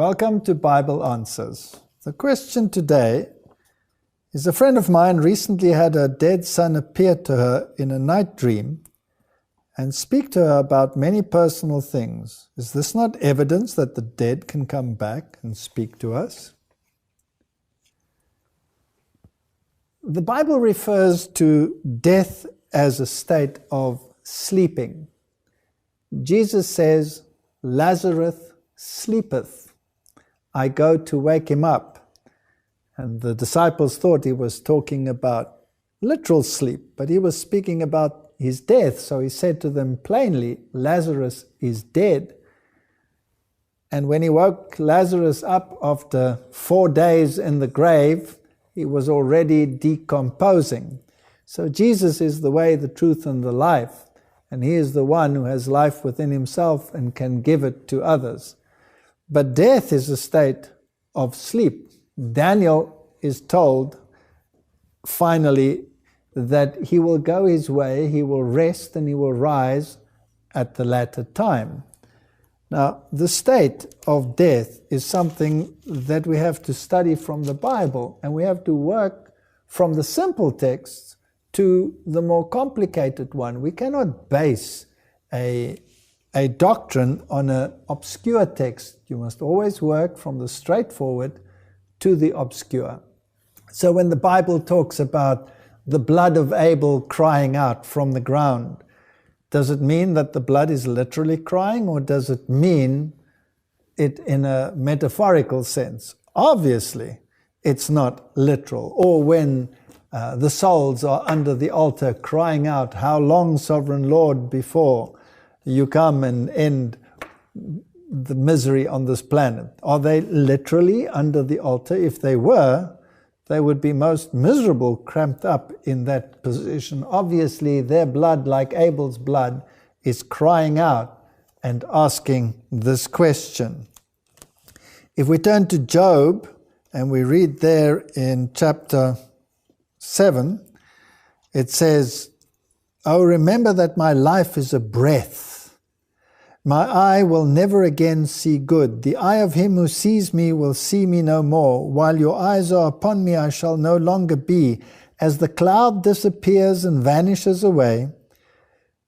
Welcome to Bible Answers. The question today is: a friend of mine recently had her dead son appear to her in a night dream and speak to her about many personal things. Is this not evidence that the dead can come back and speak to us? The Bible refers to death as a state of sleeping. Jesus says, "Lazarus sleepeth. I go to wake him up." And the disciples thought he was talking about literal sleep, but he was speaking about his death. So he said to them plainly, "Lazarus is dead." And when he woke Lazarus up after 4 days in the grave, he was already decomposing. So Jesus is the way, the truth, and the life. And he is the one who has life within himself and can give it to others. But death is a state of sleep. Daniel is told finally that he will go his way, he will rest, and he will rise at the latter time. Now, the state of death is something that we have to study from the Bible, and we have to work from the simple texts to the more complicated one. We cannot base a doctrine on an obscure text. You must always work from the straightforward to the obscure. So when the Bible talks about the blood of Abel crying out from the ground, does it mean that the blood is literally crying, or does it mean it in a metaphorical sense? Obviously, it's not literal. Or when the souls are under the altar crying out, "How long, sovereign Lord, before you come and end the misery on this planet?" Are they literally under the altar? If they were, they would be most miserable, cramped up in that position. Obviously, their blood, like Abel's blood, is crying out and asking this question. If we turn to Job, and we read there in chapter 7, it says, "Oh, remember that my life is a breath. My eye will never again see good. The eye of him who sees me will see me no more. While your eyes are upon me, I shall no longer be. As the cloud disappears and vanishes away,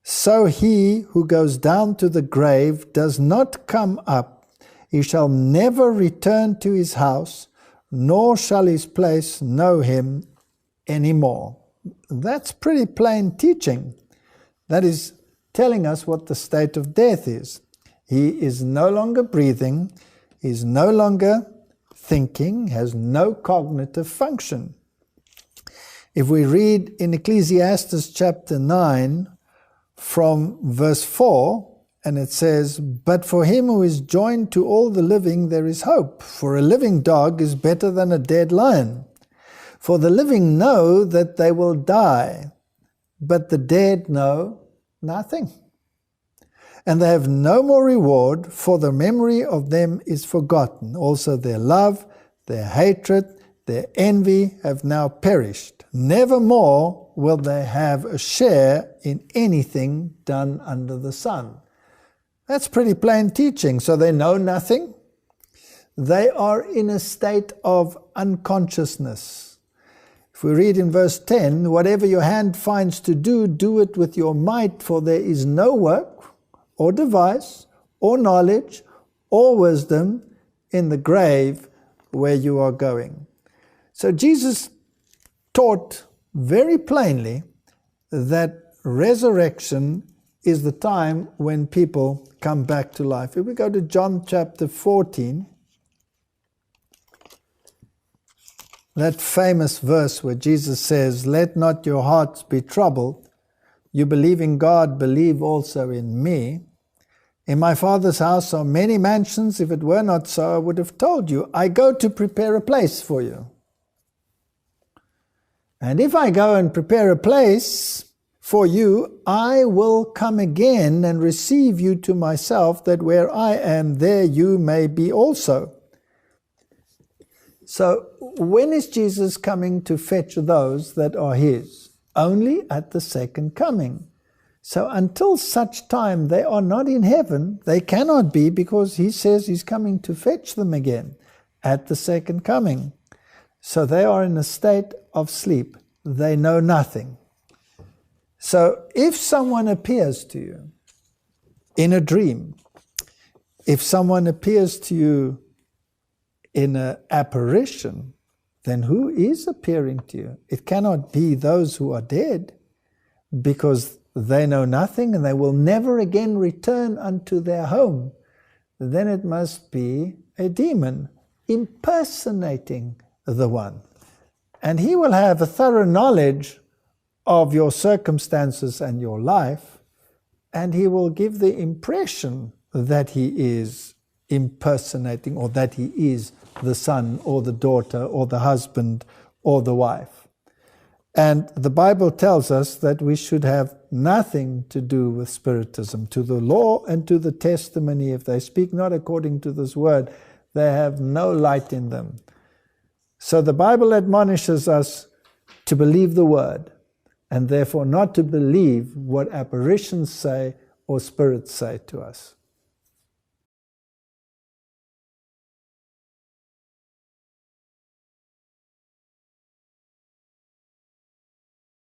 so he who goes down to the grave does not come up. He shall never return to his house, nor shall his place know him anymore." That's pretty plain teaching. That is telling us what the state of death is. He is no longer breathing, he's no longer thinking, has no cognitive function. If we read in Ecclesiastes chapter 9 from verse 4, and it says, "But for him who is joined to all the living there is hope, for a living dog is better than a dead lion. For the living know that they will die, but the dead know nothing. And they have no more reward, for the memory of them is forgotten. Also their love, their hatred, their envy have now perished. Never more will they have a share in anything done under the sun." That's pretty plain teaching. So they know nothing. They are in a state of unconsciousness. If we read in verse 10, "Whatever your hand finds to do, do it with your might, for there is no work or device or knowledge or wisdom in the grave where you are going." So Jesus taught very plainly that resurrection is the time when people come back to life. If we go to John chapter 14, that famous verse where Jesus says, "Let not your hearts be troubled. You believe in God, believe also in me. In my Father's house are many mansions. If it were not so, I would have told you. I go to prepare a place for you. And if I go and prepare a place for you, I will come again and receive you to myself, that where I am, there you may be also." So when is Jesus coming to fetch those that are his? Only at the second coming. So until such time they are not in heaven, they cannot be, because he says he's coming to fetch them again at the second coming. So they are in a state of sleep. They know nothing. So if someone appears to you in a dream, if someone appears to you in an apparition, then who is appearing to you? It cannot be those who are dead, because they know nothing and they will never again return unto their home. Then it must be a demon impersonating the one. And he will have a thorough knowledge of your circumstances and your life, and he will give the impression that he is impersonating, or that he is the son or the daughter or the husband or the wife. And the Bible tells us that we should have nothing to do with spiritism. To the law and to the testimony, if they speak not according to this word, they have no light in them. So the Bible admonishes us to believe the word, and therefore not to believe what apparitions say or spirits say to us.